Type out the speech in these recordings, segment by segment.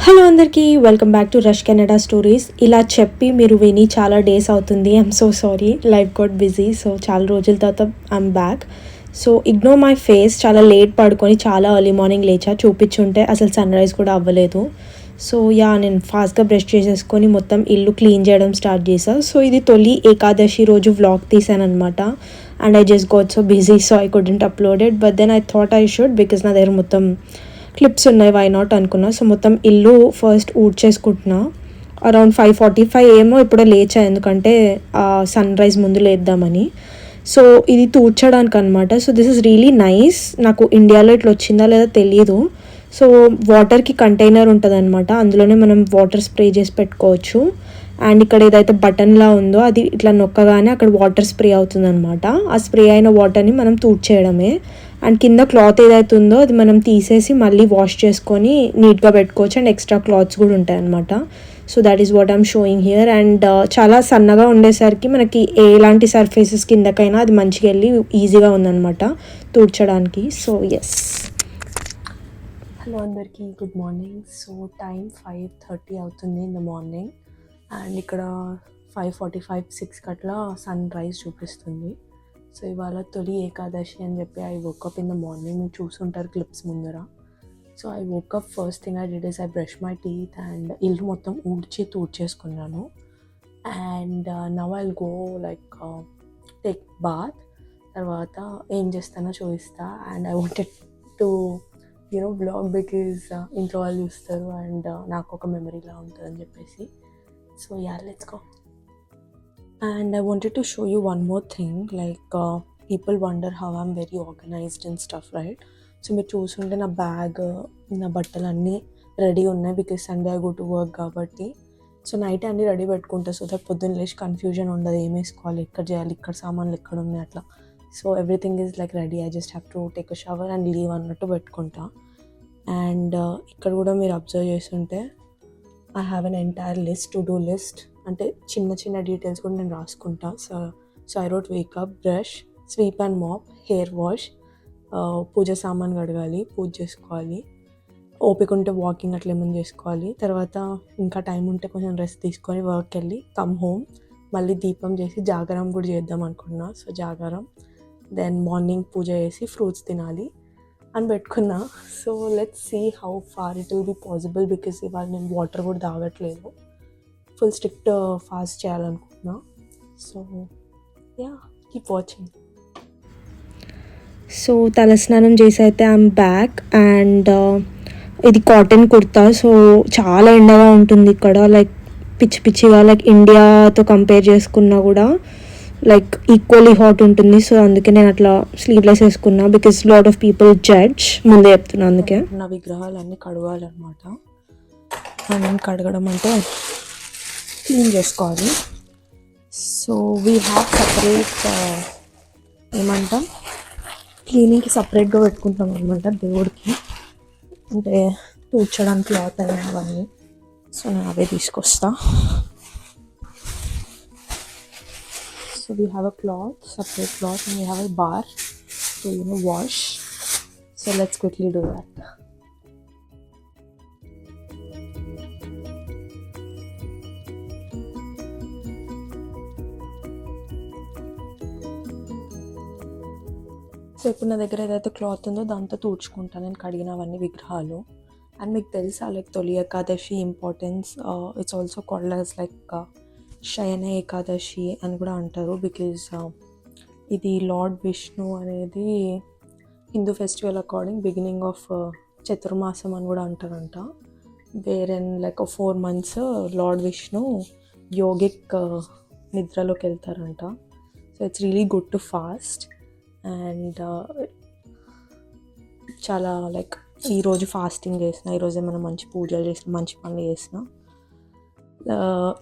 Hello అందరికీ welcome back to rush Canada stories. ఇలా చెప్పి మీరు విని చాలా డేస్ అవుతుంది. I'm so sorry, life got busy. So చాలా రోజుల తర్వాత I'm back. So ignore my face. చాలా లేట్ పడుకొని చాలా ఎర్లీ మార్నింగ్ లేచా. చూపించుంటే అసలు సన్ రైజ్ కూడా అవ్వలేదు. సో నేను ఫాస్ట్గా బ్రష్ చేసేసుకొని మొత్తం ఇల్లు క్లీన్ చేయడం స్టార్ట్ చేశాను. సో ఇది తొలి ఏకాదశి రోజు వ్లాగ్ తీసాను అనమాట. And I just got so busy, so I couldn't upload it. But then I thought I should, because నా దగ్గర మొత్తం క్లిప్స్ ఉన్నాయి, వై నాట్ అనుకున్నా. సో మొత్తం ఇల్లు ఫస్ట్ ఊడ్చేసుకుంటున్నా. అరౌండ్ 5:45 ఏమో ఇప్పుడే లేచా, ఎందుకంటే సన్ రైజ్ ముందు లేద్దామని. సో ఇది తూడ్చడానికి అనమాట. So this is really nice. నాకు ఇండియాలో ఇట్లా వచ్చిందా లేదా తెలియదు. సో వాటర్కి కంటైనర్ ఉంటుంది అనమాట, అందులోనే మనం వాటర్ స్ప్రే చేసి పెట్టుకోవచ్చు. అండ్ ఇక్కడ ఏదైతే బటన్లా ఉందో అది ఇట్లా నొక్కగానే అక్కడ వాటర్ స్ప్రే అవుతుంది అనమాట. ఆ స్ప్రే అయిన వాటర్ని మనం తూడ్చేయడమే. అండ్ కింద క్లాత్ ఏదైతే ఉందో అది మనం తీసేసి మళ్ళీ వాష్ చేసుకొని నీట్గా పెట్టుకోవచ్చు. అండ్ ఎక్స్ట్రా క్లాత్స్ కూడా ఉంటాయి అనమాట. So that is what I'm showing here. And చాలా సన్నగా ఉండేసరికి మనకి ఎలాంటి సర్ఫేసెస్ కిందకైనా అది మంచిగా వెళ్ళి ఈజీగా ఉందన్నమాట తూడ్చడానికి. So yes. హలో అందరికీ, గుడ్ మార్నింగ్. సో టైం 5:30 అవుతుంది ఇన్ ద మార్నింగ్. అండ్ ఇక్కడ 5:45-6 అట్లా సన్ రైజ్ చూపిస్తుంది. సో ఇవాళ తొలి ఏకాదశి అని చెప్పి I woke up in the morning. మీరు చూసుంటారు క్లిప్స్ ముందర. So I woke up, first thing I did is I brush my teeth and ఇల్లు మొత్తం తూడ్చేసుకున్నాను. And now I'll go like take bath. తర్వాత ఏం చేస్తానో చూపిస్తా. And I wanted to blog, because ఇంట్లో వాళ్ళు చూస్తారు అండ్ నాకు ఒక మెమరీలా ఉంటుందని చెప్పేసి. So let's go. And I wanted to show you one more thing, like people wonder how I'm very organized and stuff, right? So మీరు చూసుంటే నా బ్యాగ్, నా బట్టలు అన్నీ రెడీ ఉన్నాయి, because Sunday I go to work కాబట్టి. So night అన్నీ ready పెట్టుకుంటా, సో దట్ పొద్దున్న లేచి కన్ఫ్యూజన్ ఉండదు, ఏం వేసుకోవాలి, ఎక్కడ చేయాలి, ఇక్కడ సామాన్లు ఎక్కడ ఉన్నాయి అట్లా. So everything is like ready, I just have to take a shower and leave అన్నట్టు పెట్టుకుంటా. అండ్ ఇక్కడ కూడా మీరు అబ్జర్వ్ చేస్తుంటే I have an entire list, to do list. అంటే చిన్న చిన్న డీటెయిల్స్ కూడా నేను రాసుకుంటా. So I wrote wake up, brush, sweep and mop, hair wash, puja సామాన్ కడగాలి, పూజ చేసుకోవాలి, ఓపిక ఉంటే వాకింగ్ అట్లా ఏమైనా చేసుకోవాలి. తర్వాత ఇంకా టైం ఉంటే కొంచెం రెస్ట్ తీసుకొని వర్క్కి వెళ్ళి కమ్ హోమ్, మళ్ళీ దీపం చేసి జాగారం కూడా చేద్దాం అనుకున్నా. సో జాగారం, దెన్ మార్నింగ్ పూజ చేసి ఫ్రూట్స్ తినాలి అని పెట్టుకున్నా. So let's see how far it will be possible, because ఇవాళ నేను వాటర్ కూడా తాగట్లేదు, ఫుల్ స్ట్రిక్ట్ ఫాస్ట్ చేయాలనుకుంటున్నా. So keep watching. సో తలస్నానం చేసి అయితే ఐఎమ్ బ్యాక్. అండ్ ఇది కాటన్ కుర్తా. సో చాలా ఎండగా ఉంటుంది ఇక్కడ, లైక్ పిచ్చి పిచ్చిగా, లైక్ ఇండియాతో కంపేర్ చేసుకున్నా కూడా లైక్ ఈక్వల్లీ హాట్ ఉంటుంది. సో అందుకే నేను అట్లా స్లీవ్లెస్ వేసుకున్నా, because lot of people judge, ముందే చెప్తున్నా. అందుకే నా విగ్రహాలన్నీ కడగాలన్నమాట. అండ్ కడగడం అంటే క్లీన్ చేసుకోవాలి. సో వీ హ్యావ్ సపరేట్, ఏమంటాం, క్లీనింగ్కి సపరేట్గా పెట్టుకుంటాం అనమాట దేవుడికి, అంటే తూడ్చడానికి క్లాత్ అవన్నీ. సో నేను అవే తీసుకొస్తా. So we have a cloth, separate cloth, and we have a bar to wash. So let's quickly do that. So ఇప్పుడు నా దగ్గర ఏదైతే క్లాత్ ఉందో దాంతో తూడ్చుకుంటాను నేను కడిగినవన్నీ విగ్రహాలు. అండ్ మీకు తెలుసా, లైక్ తొలి Ekadashi importance, it's also called as like శయన ఏకాదశి అని కూడా అంటారు, బికాజ్ ఇది లార్డ్ విష్ణు అనేది Hindu festival according beginning of Chaturmasam అని కూడా అంటారంట. Wherein like 4 months lord Vishnu yogic నిద్రలోకి వెళ్తారంట. So it's really good to fast. And చాలా లైక్ ఈరోజు ఫాస్టింగ్ చేసిన, ఈరోజు ఏమైనా మంచి పూజలు చేసిన, మంచి పనులు చేసిన,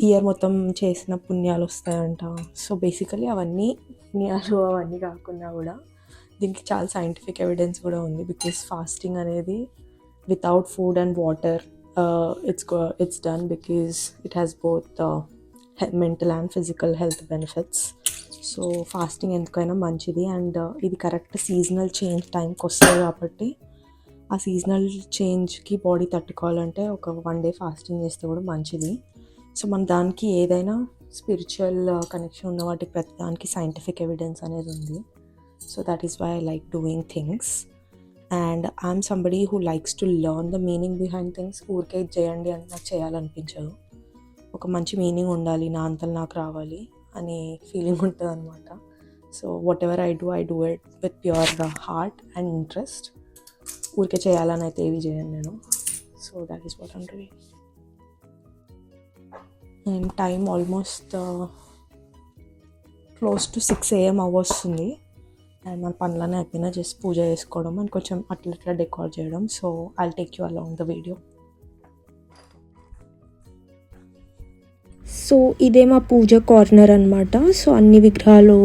ఇయర్ మొత్తం చేసిన పుణ్యాలు వస్తాయంట. సో బేసికలీ అవన్నీ పుణ్యాలు అవన్నీ కాకుండా కూడా దీనికి చాలా సైంటిఫిక్ ఎవిడెన్స్ కూడా ఉంది, బికాస్ ఫాస్టింగ్ అనేది without food and water it's done because it has both mental and physical health benefits. So fasting ఎందుకైనా మంచిది. అండ్ ఇది కరెక్ట్ సీజనల్ చేంజ్ టైంకి వస్తుంది కాబట్టి ఆ సీజనల్ చేంజ్కి బాడీ తట్టుకోవాలంటే ఒక 1 డే ఫాస్టింగ్ చేస్తే కూడా మంచిది. సో మన దానికి ఏదైనా స్పిరిచువల్ కనెక్షన్ ఉన్న వాటికి ప్రతి దానికి సైంటిఫిక్ ఎవిడెన్స్ అనేది ఉంది. So that is why I like doing things. And I'm somebody who likes to learn the meaning behind things. ఊరికే ఇది చేయండి అని నాకు చేయాలనిపించదు. ఒక మంచి మీనింగ్ ఉండాలి, నా అంతలు నాకు రావాలి అని ఫీలింగ్ ఉంటుంది అనమాట. So whatever I do it with pure heart and interest. ఊరికే చేయాలని అయితే ఏవి చేయను నేను. So that is what I'm doing. And time almost close to 6 AM అవ్వొస్తుంది. అండ్ మన పనులన్నీ అయిపోయినా జస్ట్ పూజ చేసుకోవడం అండ్ కొంచెం అట్లా ఇట్లా డెకార్ చేయడం. So I'll take you along the video. So ఇదే మా పూజ కార్నర్ అనమాట. సో అన్ని విగ్రహాలు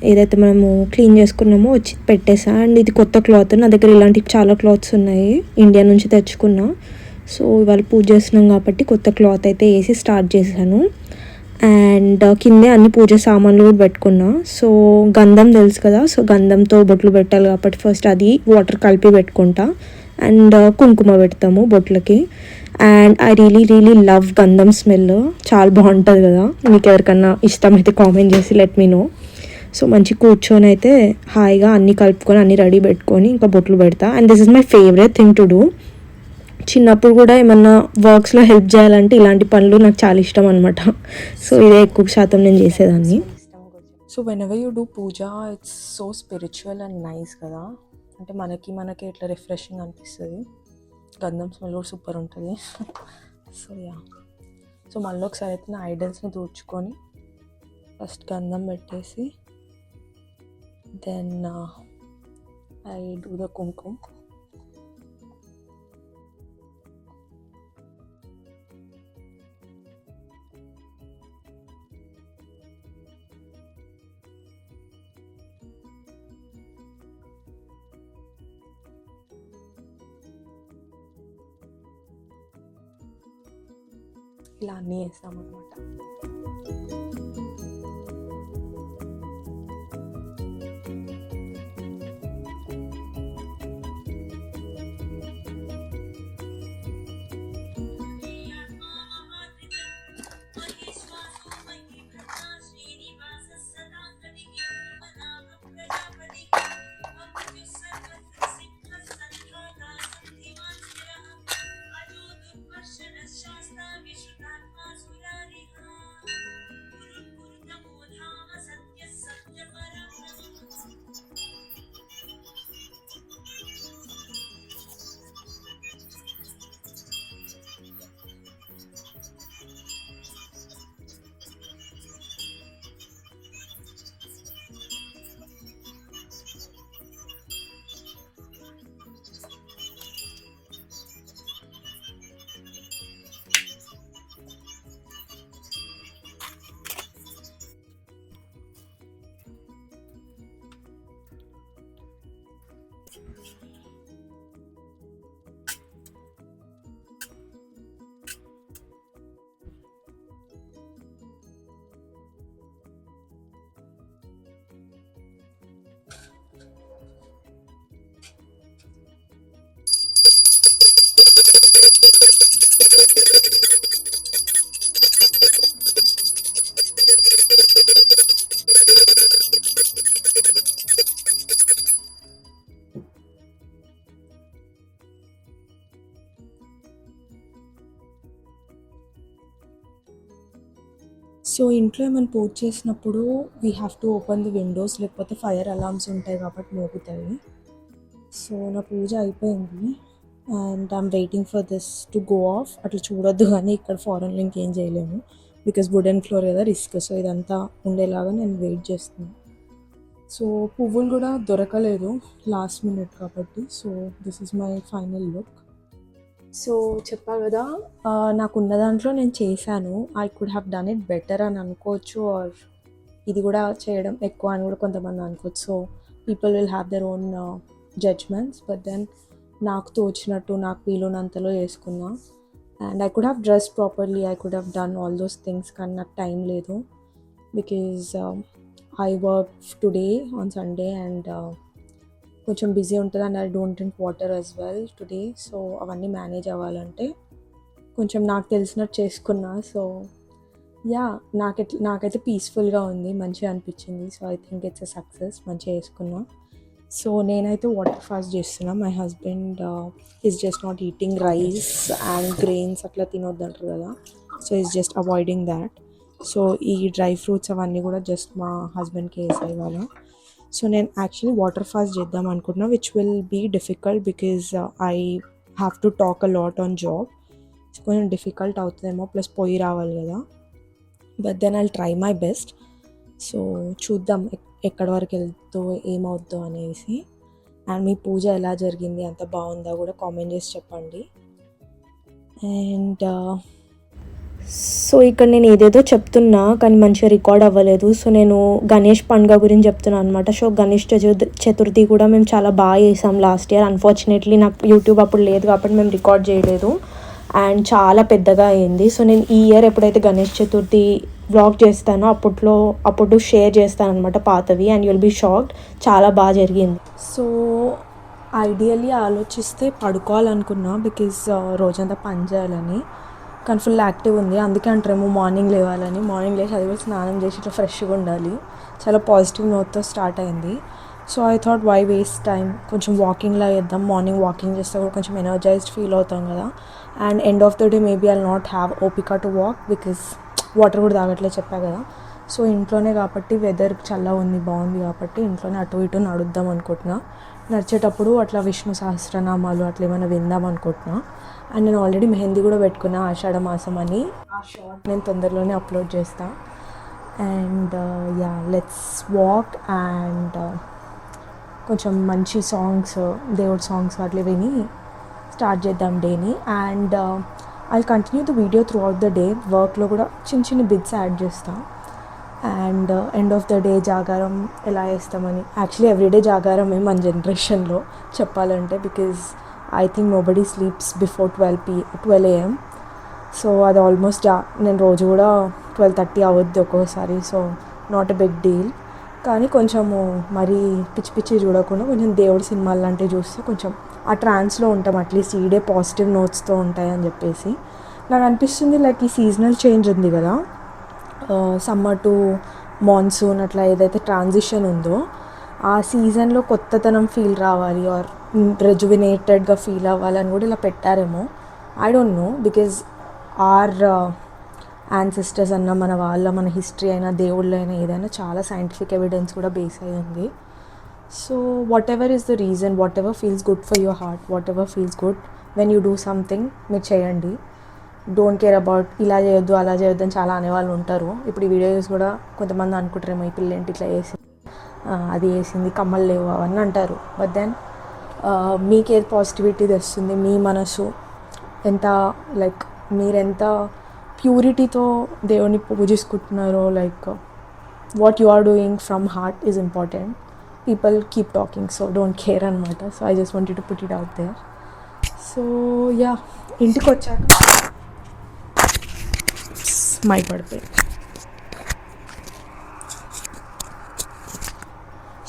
ఏదైతే మనము క్లీన్ చేసుకున్నామో వచ్చి పెట్టేసా. అండ్ ఇది కొత్త క్లాత్, నా దగ్గర ఇలాంటి చాలా క్లాత్స్ ఉన్నాయి, ఇండియా నుంచి తెచ్చుకున్నా. సో ఇవాళ పూజ చేస్తున్నాం కాబట్టి కొత్త క్లాత్ అయితే వేసి స్టార్ట్ చేశాను. అండ్ కిందే అన్ని పూజ సామాన్లు కూడా పెట్టుకున్నా. సో గంధం తెలుసు కదా, సో గంధంతో బొట్లు పెట్టాలి కాబట్టి ఫస్ట్ అది వాటర్ కలిపి పెట్టుకుంటా. అండ్ కుంకుమ పెడతాము బొట్లకి. అండ్ ఐ రియలీ లవ్ గంధం స్మెల్, చాలా బాగుంటుంది కదా. మీకు ఎవరికన్నా ఇష్టమైతే కామెంట్ చేసి లెట్ మీ నో. సో మంచి కూర్చొని అయితే హాయిగా అన్నీ కలుపుకొని అన్నీ రెడీ పెట్టుకొని ఇంకా బొట్లు పెడతా. And this is my favourite thing to do. చిన్నప్పుడు కూడా ఏమన్నా వర్క్స్లో హెల్ప్ చేయాలంటే ఇలాంటి పనులు నాకు చాలా ఇష్టం అనమాట. సో ఇదే ఎక్కువ శాతం నేను చేసేదాన్ని. So whenever you do puja it's so spiritual and nice కదా. అంటే మనకి ఇట్లా రిఫ్రెషింగ్ అనిపిస్తుంది. గంధం స్మెల్ కూడా సూపర్ ఉంటుంది. సో యా, సో మళ్ళీ ఒకసారి అయితే నా ఐడల్స్ని తుడుచుకొని ఫస్ట్ గంధం పెట్టేసి దెన్ ఐ డూ ద కుంకుమ. ఇలా అన్నీ వేస్తామన్నమాట. సో ఇంట్లో ఏమైనా పూజ చేసినప్పుడు we have to open the Windows, లేకపోతే ఫైర్ అలార్మ్స్ ఉంటాయి కాబట్టి మోగుతాయి. సో నా పూజ అయిపోయింది and I'm waiting for this to go of. అట్లా చూడొద్దు కానీ ఇక్కడ ఫారెన్లో ఇంకేం చేయలేము బికాస్ వుడెన్ ఫ్లోర్ కదా, రిస్క్. సో ఇదంతా ఉండేలాగా నేను వెయిట్ చేస్తున్నాను. సో పువ్వులు కూడా దొరకలేదు లాస్ట్ మినిట్ కాబట్టి. So this is my final look. So చెప్పా కదా, నాకున్న దాంట్లో నేను చేశాను. I could have done it better అని అనుకోవచ్చు, ఆర్ ఇది కూడా చేయడం ఎక్కువ అని కూడా కొంతమంది అనుకోవచ్చు. So people will have their own judgments. But then నాకు తోచినట్టు నాకు వీలున్నంతలో చేసుకున్నా. And I could have dress properly, I could have done all those things, కానీ నాకు టైం లేదు because I work today on Sunday and కొంచెం బిజీ ఉంటుంది and I don't drink water as well today. So అవన్నీ manage అవ్వాలంటే కొంచెం నాకు తెలిసినట్టు చేసుకున్నా. సో యా నాకైతే పీస్ఫుల్గా ఉంది, మంచిగా అనిపించింది. So I think it's a success, మంచిగా చేసుకున్నా. సో నేనైతే వాటర్ ఫాస్ట్ చేస్తున్నా. My husband is just not eating rice and grains అట్లా తినొద్దు అంటారు కదా. So is just avoiding that. So ఈ డ్రై ఫ్రూట్స్ అవన్నీ కూడా జస్ట్ మా హస్బెండ్కి వేసాయి ఇవాళ. సో నేను యాక్చువల్లీ వాటర్ ఫాస్ట్ చేద్దాం అనుకుంటున్నా, which will be difficult because I have to talk a lot on job. So కొంచెం డిఫికల్ట్ అవుతుందేమో, ప్లస్ పొయ్యి రావాలి కదా. But then I'll try my best. So చూద్దాం ఎక్కడి వరకు వెళ్తుందో ఏమవుద్దో అనేసి. అండ్ మీ పూజ ఎలా జరిగింది, అంత బాగుందా కూడా కామెంట్ చేసి చెప్పండి. అండ్ సో ఇక్కడ నేను ఏదేదో చెప్తున్నా కానీ మంచిగా రికార్డ్ అవ్వలేదు. సో నేను గణేష్ పండుగ గురించి చెప్తున్నాను అనమాట. సో గణేష్ చతుర్థి కూడా మేము చాలా బాగా చేసాం లాస్ట్ ఇయర్. అన్ఫార్చునేట్లీ నాకు యూట్యూబ్ అప్పుడు లేదు కాబట్టి మేము రికార్డ్ చేయలేదు అండ్ చాలా పెద్దగా అయింది. సో నేను ఈ ఇయర్ ఎప్పుడైతే గణేష్ చతుర్థి వ్లాగ్ చేస్తానో అప్పుడు షేర్ చేస్తాను అనమాట పాతవి, అండ్ యుల్ బీ షాక్డ్. చాలా బాగా జరిగింది. సో ఐడియల్లీ ఆలోచిస్తే పడుకోవాలనుకున్నా బికాజ్ రోజంతా పని చేయాలని, కానీ ఫుల్ యాక్టివ్ ఉంది. అందుకే అంటారేమో మార్నింగ్ లేవాలని. మార్నింగ్ లేచి అది కూడా స్నానం చేసి ఇట్లా ఫ్రెష్గా ఉండాలి. చాలా పాజిటివ్ నోట్తో స్టార్ట్ అయింది. So I thought why waste time, కొంచెం వాకింగ్లా చేద్దాం. మార్నింగ్ వాకింగ్ చేస్తే కూడా కొంచెం ఎనర్జైజ్డ్ ఫీల్ అవుతాం కదా. And end of the day maybe I'll not have ఓపిక టు వాక్ బికాజ్ వాటర్ కూడా తాగట్లే చెప్పా కదా. సో ఇంట్లోనే కాబట్టి వెదర్ చల్లగా ఉంది, బాగుంది కాబట్టి ఇంట్లోనే అటు ఇటు నడుద్దాం అనుకుంటున్నా. నడిచేటప్పుడు అట్లా విష్ణు సహస్రనామాలు అట్లా ఏమైనా విందాం అనుకుంటున్నా. అండ్ నేను ఆల్రెడీ మెహందీ కూడా పెట్టుకున్నా ఆషాఢ మాసం అని. ఆ షార్ట్ నేను తొందరలోనే అప్లోడ్ చేస్తా. And yeah let's walk and కొంచెం మంచి సాంగ్స్, దేవుడి సాంగ్స్ అట్లా విని స్టార్ట్ చేద్దాం డేని. And I continue the video throughout the day. వర్క్లో కూడా చిన్న చిన్న బిట్స్ యాడ్ చేస్తాను. And end of the day జాగారం ఎలా చేస్తామని, యాక్చువల్లీ ఎవ్రీడే జాగారమే మన జనరేషన్లో చెప్పాలంటే, because I think nobody sleeps before 12 AM. So అది ఆల్మోస్ట్ నేను రోజు కూడా 12:30 అవుద్ది ఒక్కోసారి. So not a big deal. కానీ కొంచెము మరీ పిచ్చి పిచ్చి చూడకుండా కొంచెం దేవుడి సినిమాలు లాంటివి చూస్తే కొంచెం ఆ ట్రాన్స్లో ఉంటాం. అట్లీస్ట్ ఈ డే పాజిటివ్ నోట్స్తో ఉంటాయని చెప్పేసి నాకు అనిపిస్తుంది. లైక్ ఈ సీజనల్ చేంజ్ ఉంది కదా, సమ్మర్ టు మాన్సూన్ అట్లా ఏదైతే ట్రాన్సిషన్ ఉందో ఆ సీజన్లో కొత్తతనం ఫీల్ రావాలి ఆర్ రెజ్యువినేటెడ్గా ఫీల్ అవ్వాలని కూడా ఇలా పెట్టారేమో. I don't know because our ancestors అన్న మన హిస్టరీ అయినా దేవుళ్ళు అయినా ఏదైనా చాలా సైంటిఫిక్ ఎవిడెన్స్ కూడా బేస్ అయ్యి ఉంది. So what ever is the reason, what ever feels good for your heart, what ever feels good when you do something మీరు చేయండి. డోంట్ కేర్ అబౌట్ ఇలా చేయొద్దు అలా చేయొద్దు అని చాలా అనేవాళ్ళు ఉంటారు. ఇప్పుడు ఈ వీడియోస్ కూడా కొంతమంది అనుకుంటారేమో ఈ పిల్ల ఏంటి ఇట్లా వేసింది, అది వేసింది, కమ్మలు లేవు అవన్నీ అంటారు. బట్ దెన్ మీకేది పాజిటివిటీ తెస్తుంది, మీ మనసు ఎంత లైక్ మీరెంత ప్యూరిటీతో దేవుని పూజించుకుంటున్నారో, like what you are doing from heart is important. People keep talking, so don't care అనమాట. So I just wanted to put it out there. So yeah ఇంటికి వచ్చాక మైక్ పడిపోయి.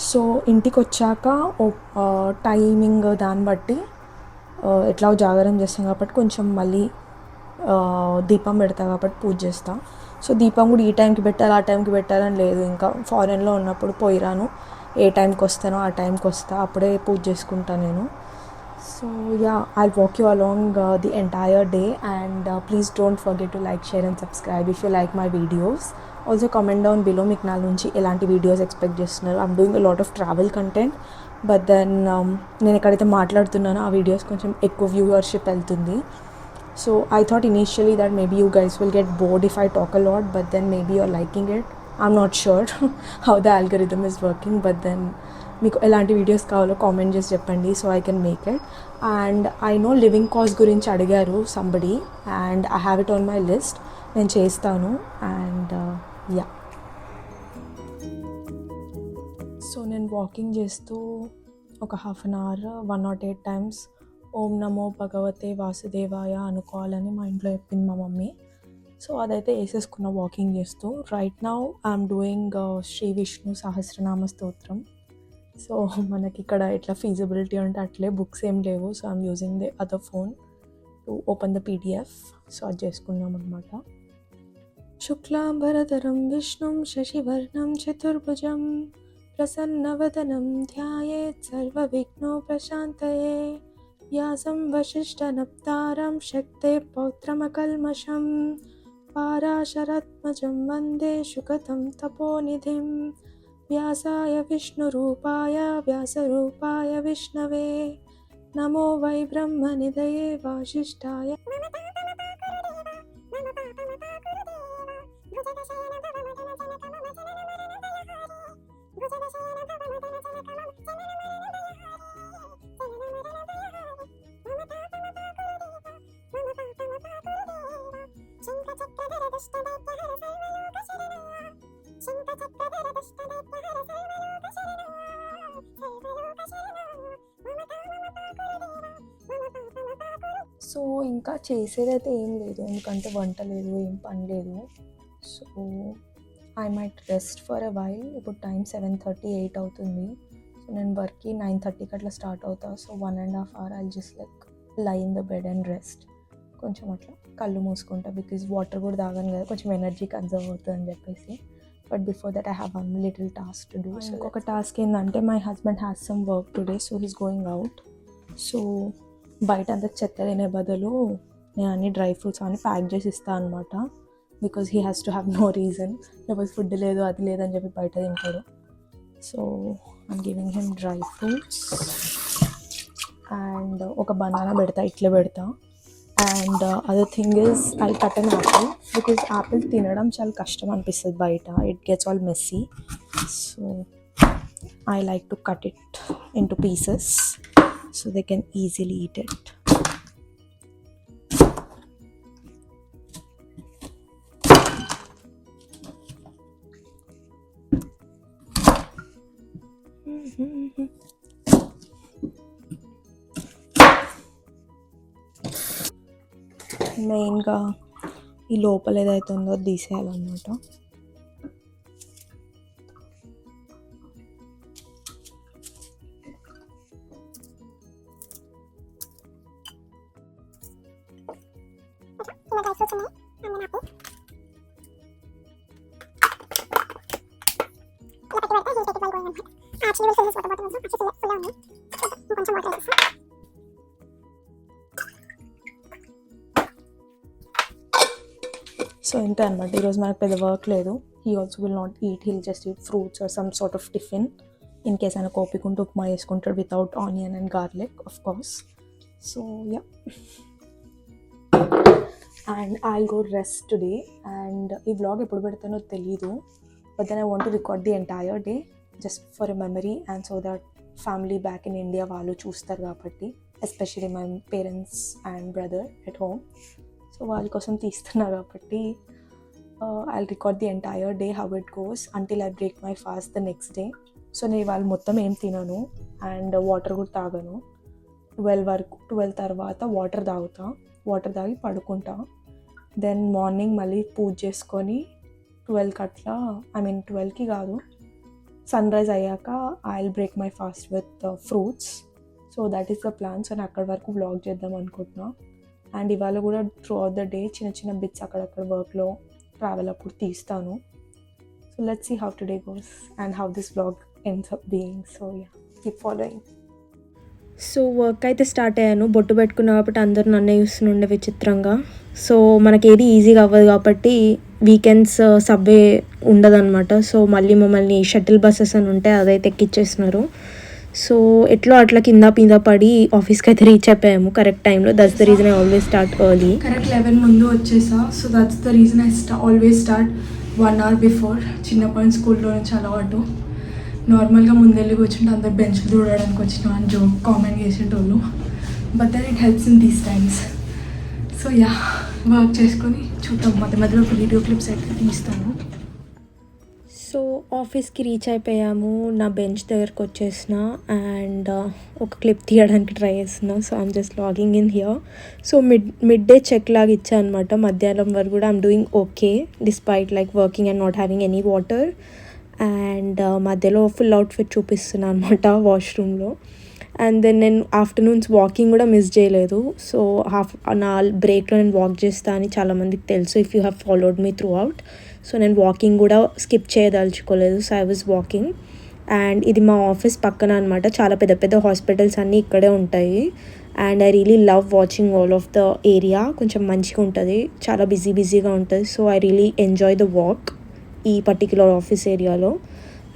సో ఇంటికి వచ్చాక టైమింగ్ దాన్ని బట్టి ఎట్లా జాగారం చేస్తాం కాబట్టి కొంచెం మళ్ళీ దీపం పెడతా కాబట్టి పూజ చేస్తా. సో దీపం కూడా ఈ టైంకి పెట్టాలి ఆ టైంకి పెట్టాలని లేదు. ఇంకా ఫారెన్లో ఉన్నప్పుడు పోయిరాను, ఏ టైంకి వస్తానో ఆ టైంకి వస్తా, అప్పుడే పూజ చేసుకుంటాను నేను. So ya I'll walk you along the entire day and please don't forget to like, share and subscribe if you like my videos. Also comment down below మీకు నా నుంచి ఎలాంటి వీడియోస్ ఎక్స్పెక్ట్ చేస్తున్నారు. I'm doing a lot of travel content, but then నేను ఎక్కడైతే మాట్లాడుతున్నానో ఆ videos కొంచెం ఎక్కువ వ్యూవర్షిప్ వెళ్తుంది. So I thought initially that maybe you guys will get bored if I talk a lot, but then maybe you're liking it. I'm not sure how the algorithm is working, but then మీకు ఎలాంటి videos కావాలో comment చేసి చెప్పండి so I can make it. And I know living cost గురించి అడిగారు somebody, and I have it on my list. నేను చేస్తాను. And yeah so నేను వాకింగ్ చేస్తూ ఒక 1/2 hour 108 times ఓం నమో భగవతే వాసుదేవాయ అనుకోవాలని మా ఇంట్లో చెప్పింది మా మమ్మీ. సో అదైతే వేసేసుకున్న వాకింగ్ చేస్తూ. Right now I'm doing Shri Vishnu Sahasranama Stotram. So మనకి ఇక్కడ ఎట్లా ఫీజిబిలిటీ ఉంటే అట్లే బుక్స్ ఏం లేవు. So I'm using the other phone to open the PDF. So అది చేసుకున్నాం అనమాట. శుక్లాంబరధరం విష్ణుం శశివర్ణం చతుర్భుజం ప్రసన్నవదనం ధ్యాయేత్ సర్వవిఘ్నోపశాంతయే వ్యాసం వసిష్ఠనప్తారం శక్తే పౌత్రమకల్మషం పారాశరాత్మజం వందే శుకతం తపోనిధిం వ్యాసాయ విష్ణురూపాయ వ్యాసరూపాయ విష్ణవే నమో వై బ్రహ్మనిధయే వాసిష్ఠాయ. సో ఇంకా చేసేదైతే ఏం లేదు, ఎందుకంటే వంట లేదు, ఏం పని లేదు. So I might rest for a while. ఇప్పుడు టైం 7:38 అవుతుంది. సో నేను వర్క్కి 9:30కి అట్లా స్టార్ట్ అవుతా. So 1.5 hours I just like లై in the bed and rest. కొంచెం అట్లా కళ్ళు మూసుకుంటా, బికాజ్ వాటర్ కూడా తాగాను కదా, కొంచెం ఎనర్జీ కన్జర్వ్ అవుతుంది అని చెప్పేసి. But before that I have one little task to do. So ఒక టాస్క్ ఏంటంటే my husband has some work today, so he's going out. So బయట అంతా చెత్త తినే బదులు నేను అన్ని డ్రై ఫ్రూట్స్ అన్నీ ప్యాక్ చేసి ఇస్తాను అనమాట. Because he has to have no reason, లేకపోతే ఫుడ్ లేదు అది లేదని చెప్పి బయట తింటాడు. So I'm giving him dry fruits and ఒక బనానా పెడతా, ఇట్లా పెడతా. And other thing is I cut an apple, because apple తినడం చాలా కష్టం అనిపిస్తుంది బయట, it gets all messy. So I like to cut it into pieces so they can easily eat it. మెయిన్గా ఈ లోపల ఏదైతే ఉందో తీసేయాలన్నమాట. సో ఇంతే అనమాట, ఈరోజు మనకు పెద్ద వర్క్ లేదు. He also will not eat, he'll just eat fruits or some sort of tiffin. In case ఆయన కోపికుంటూ ఉప్మా వేసుకుంటాడు without onion and garlic of course. So ya, and I'll go rest today. And ఈ vlog ఎప్పుడు పెడతానో తెలీదు, but then I want to record the entire day just for a memory and so that family back in India వాళ్ళు చూస్తారు కాబట్టి, especially my parents and brother at home. So వాళ్ళ కోసం తీస్తున్నా కాబట్టి I'll record the entire day how it goes until I break my fast the next day. So నేను వాళ్ళు మొత్తం ఏం తినను అండ్ వాటర్ కూడా తాగను. 12 తర్వాత వాటర్ తాగి పడుకుంటా. దెన్ మార్నింగ్ మళ్ళీ పూజ చేసుకొని 12కి అట్లా, 12కి కాదు, సన్ రైజ్ అయ్యాక I will break my fast with fruits. So that is the plan. సో నేను అక్కడి వరకు వ్లాగ్ చేద్దాం అనుకుంటున్నా. అండ్ ఇవాళ కూడా త్రూ అవుట్ ద డే చిన్న బిట్స్ అక్కడక్కడ వర్క్లో ట్రావెల్ అప్పుడు తీస్తాను. So let's see how today goes and how this vlog ends up being. So ya, keep following. So work అయితే స్టార్ట్ అయ్యాను. బొట్టు పెట్టుకున్నా కాబట్టి అందరూ నన్నే చూస్తుండే విచిత్రంగా. సో మనకి ఏది ఈజీగా అవ్వదు కాబట్టి వీకెండ్స్ సబ్వే ఉండదన్నమాట. సో మళ్ళీ మమ్మల్ని షటిల్ బస్సెస్ అని ఉంటే అదైతే ఎక్కిచ్చేస్తున్నారు. సో ఎట్లో అట్లా కింద పడి ఆఫీస్కి అయితే రీచ్ అయిపోయాము కరెక్ట్ టైంలో. That's the reason I always start early. Correct 11 ముందు వచ్చేసా. So that's the reason I always start 1 hour before. చిన్నప్పటి స్కూల్లో నుంచి అలవాటు. నార్మల్గా ముందెళ్ళి కూర్చుంటే అందరు బెంచ్లు చూడడానికి వచ్చిన అని జోక్ కామెంట్ చేసేటోళ్ళు. But then it helps in these times. So ya, work చేసుకొని చూద్దాం. మధ్యలో వీడియో క్లిప్స్ అయితే తీస్తాను. సో ఆఫీస్కి రీచ్ అయిపోయాము. నా బెంచ్ దగ్గరకు వచ్చేసిన అండ్ ఒక క్లిప్ తీయడానికి ట్రై చేస్తున్నా. So I'm just logging in here. So midday check లాగా ఇచ్చా అనమాట. మధ్యాహ్నం వరకు కూడా I'm doing okay despite like working and not having any water. And మధ్యలో ఫుల్ అవుట్ఫిట్ చూపిస్తున్నాను అనమాట వాష్రూమ్లో. అండ్ దెన్ నేను ఆఫ్టర్నూన్స్ వాకింగ్ కూడా మిస్ చేయలేదు. సో నా బ్రేక్లో నేను వాక్ చేస్తా అని చాలామందికి తెలుసు, if you have followed me throughout. So నేను వాకింగ్ కూడా స్కిప్ చేయదలుచుకోలేదు. So I was walking. And ఇది మా ఆఫీస్ పక్కన అనమాట. చాలా పెద్ద పెద్ద హాస్పిటల్స్ అన్నీ ఇక్కడే ఉంటాయి. And I really love watching all of the area. కొంచెం మంచిగా ఉంటుంది, చాలా బిజీగా ఉంటుంది. So I really enjoy the walk ఈ పర్టిక్యులర్ ఆఫీస్ ఏరియాలో.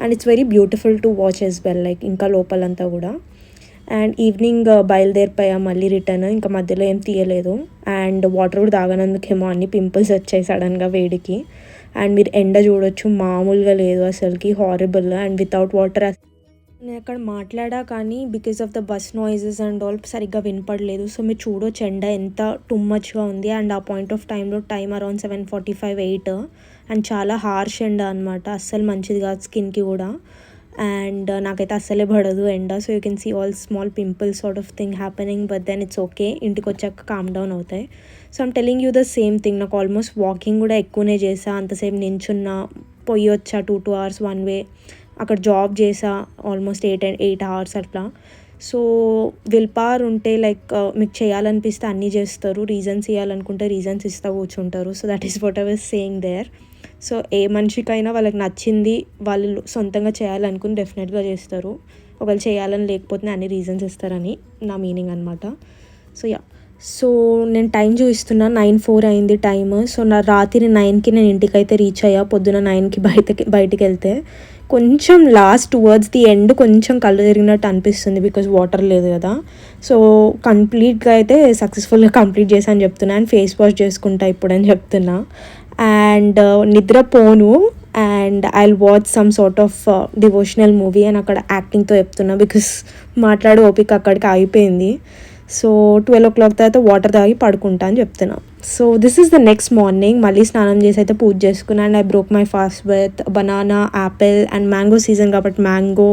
And it's very beautiful to watch as well, like ఇంకా లోపలంతా కూడా. అండ్ ఈవినింగ్ బయలుదేరిపోయా మళ్ళీ రిటర్న్. ఇంకా మధ్యలో ఏం తీయలేదు. అండ్ వాటర్ కూడా తాగనందుకేమో అన్ని పింపుల్స్ వచ్చాయి సడన్గా వేడికి. అండ్ మీరు ఎండ చూడొచ్చు, మామూలుగా లేదు అసలుకి, హారబుల్. అండ్ వితౌట్ వాటర్ నేను అక్కడ మాట్లాడా కానీ because of the bus noises and all సరిగ్గా వినపడలేదు. సో మీరు చూడొచ్చు ఎండ ఎంత టూ మచ్గా ఉంది. అండ్ ఆ point of time around 7:45, 8. And చాలా హార్ష్ ఎండ అనమాట, అస్సలు మంచిది కాదు స్కిన్కి కూడా. అండ్ నాకైతే అస్సలే పడదు ఎండ. So you can see all small pimples sort of thing happening, but then it's okay, ఇంటికి వచ్చాక కామ్ డౌన్ అవుతాయి. So I'm telling you the same thing. నాకు ఆల్మోస్ట్ వాకింగ్ కూడా ఎక్కువనే చేసా, అంతసేపు నించున్నా, పోయి వచ్చా 2 hours వన్ వే. అక్కడ జాబ్ చేసా ఆల్మోస్ట్ 8 hours అట్లా. సో విల్ పవర్ ఉంటే లైక్ మీకు చేయాలనిపిస్తే అన్నీ చేస్తారు, రీజన్స్ ఇవ్వాలనుకుంటే రీజన్స్ ఇస్తూ కూర్చుంటారు. So that is what I was saying there. So ఏ మనిషికైనా వాళ్ళకి నచ్చింది వాళ్ళు సొంతంగా చేయాలనుకుని డెఫినెట్గా చేస్తారు. ఒకవేళ చేయాలని లేకపోతే అన్ని రీజన్స్ ఇస్తారని నా మీనింగ్ అనమాట. సో యా, సో నేను టైం చూపిస్తున్నా, 9:04 అయింది టైమ్. సో నా రాత్రి 9కి నేను ఇంటికైతే రీచ్ అయ్యా. పొద్దున 9కి బయటికి వెళ్తే కొంచెం లాస్ట్ టువర్డ్స్ ది ఎండ్ కొంచెం కళ్ళు తిరిగినట్టు అనిపిస్తుంది, బికాజ్ వాటర్ లేదు కదా. సో కంప్లీట్గా అయితే సక్సెస్ఫుల్గా కంప్లీట్ చేశాను చెప్తున్నా. అండ్ ఫేస్ వాష్ చేసుకుంటా ఇప్పుడని చెప్తున్నా. అండ్ నిద్రపోను. And I watch some sort of devotional movie అని అక్కడ యాక్టింగ్తో చెప్తున్నా, బికాస్ మాట్లాడే ఓపిక అక్కడికి అయిపోయింది. సో 12 o'clock తర్వాత వాటర్ తాగి పడుకుంటా అని చెప్తున్నా. So this is the next morning. మళ్ళీ స్నానం చేసి అయితే పూజ చేసుకున్నాను. And I broke my fast with banana, apple and mango season కాబట్టి mango,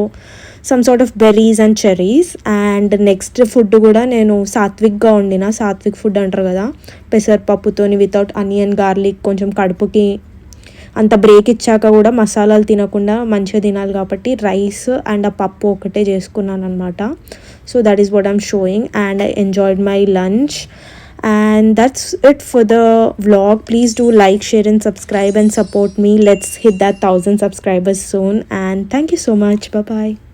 some sort of berries and cherries. And next food కూడా నేను సాత్విక్గా వండిన, సాత్విక్ ఫుడ్ అంటారు కదా, పెసరపప్పుతోని వితౌట్ ఆనియన్ గార్లిక్, కొంచెం కడుపుకి అంత బ్రేక్ ఇచ్చాక కూడా మసాలాలు తినకుండా మంచిగా తినాలి కాబట్టి రైస్ అండ్ ఆ పప్పు ఒకటే చేసుకున్నాను అనమాట. So that is what I'm sowing. And I enjoyed my lunch. And that's it for the vlog. Please do like, share and subscribe and support me. Let's hit that 1,000 subscribers soon. And thank you so much. Bye bye.